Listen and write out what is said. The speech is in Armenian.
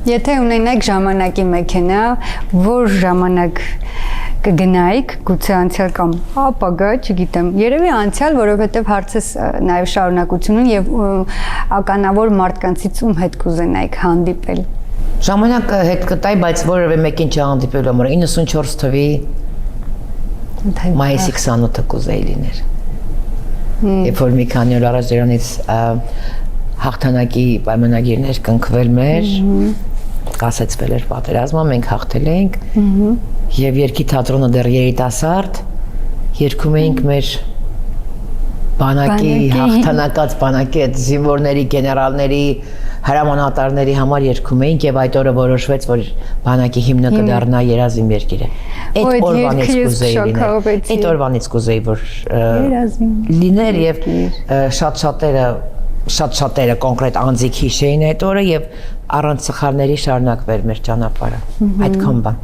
Եթե ունենայիք ժամանակի մեքենա, որ ժամանակ կգնայիք, գուցե անցյալ կամ ապագա, չգիտեմ, երևի անցյալ, որովհետև հարցս նաև շարունակություն ունի եւ ականավոր մարդկանցից ում հետ կուզենայիք հանդիպել։ Ժամանակը հետ կտայի, բայց որևէ մեկին չհանդիպելու համար 94 թվի մայիսի 28-ը կուզեի լիներ։ Երբ որ մի քանի օր առաջ դրանից հաղթանակի պայմանագիրներ կնքվել մեր, կասեցվել էր պատերազմը, մենք հաղթել էինք եւ երկի թատրոնը դեռ երիտասարդ երգում էինք մեր բանակի հաղթանակած բանակի այդ զինվորների, գեներալների, հրամանատարների համար երգում էինք եւ այդ օրը որոշվեց, որ բանակի հիմնը կդառնա երազիմ երկիրը։ Այդ օրվանից կուզեի լինել։ Այդ օրվանից կուզեի, որ լիներ եւ շատ-շատերը կոնկրետ անձիկ հիշեին այդ օրը եւ առանց սխալների շարունակվեր մեր ճանապարհը։ Այդքան բան։